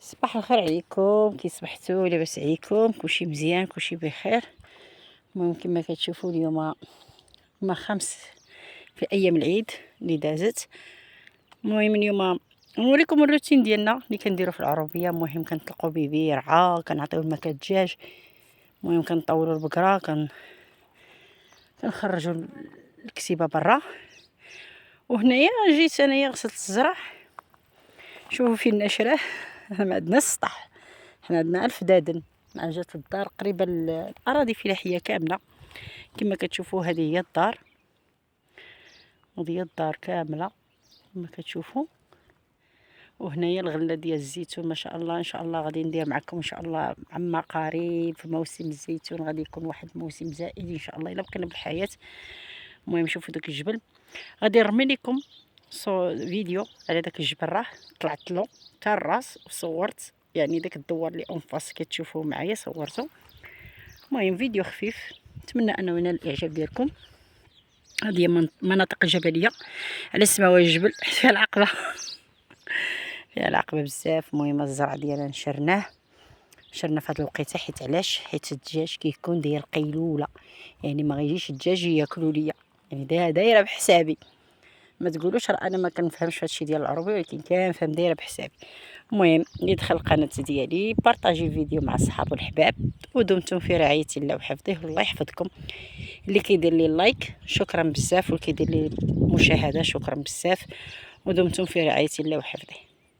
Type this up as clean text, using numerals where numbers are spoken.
صباح الخير عليكم، كي صبحتوا؟ لاباس عليكم؟ كلشي مزيان، كلشي بخير. المهم كما كتشوفوا اليوم هما 5 في ايام العيد اللي دازت. المهم اليوم نوريكم الروتين ديالنا اللي كنديرو في العربيه. المهم كنطلقوا بيبي يرعى، كنعطيو الماء الدجاج، المهم كنطولوا البقره، كنخرجوا الكسيبه برا. وهنايا جيت انايا غسلت الزرع، شوفوا فين نشره. ما عندناش السطح، حنا عندنا 1000 دادن مع جات الدار قريبه الاراضي فلاحيه كامله. كما كتشوفوا هذه هي الدار، هذه هي الدار كامله كما كتشوفوا. وهنايا الغله ديال الزيتون ما شاء الله، ان شاء الله غادي ندير معكم ان شاء الله عما قريب في موسم الزيتون. غادي يكون واحد الموسم زائد ان شاء الله الا بقينا بالحياه. المهم شوفوا داك الجبل، غادي نرمي لكم فيديو على داك الجبل. راه طلعت له حتى الراس وصورت، يعني داك الدوار اللي اونفاس كتشوفوه معايا صورته. المهم فيديو خفيف، نتمنى انه ينال الاعجاب ديالكم. هذه هي مناطق جبليه على مستوى الجبل فيها العقبه فيها العقبه بزاف. المهم الزرع ديالنا نشرناه في هذا الوقيته، حيت علاش؟ حيت الدجاج كيكون داير قيلوله، يعني ما غيجيش الدجاج ياكلوا ليا، يعني دايره بحسابي. ما تقولوش راه انا ما كنفهمش هادشي ديال العربي، ولكن كنفهم دايره بحسابي. المهم اللي دخل القناه ديالي بارطاجي الفيديو مع الصحاب والحباب، ودمتم في رعايه الله وحفظه. الله يحفظكم. اللي كيدير لي اللايك شكرا بزاف، واللي كيدير لي المشاهده شكرا بزاف، ودمتم في رعايه الله وحفظه.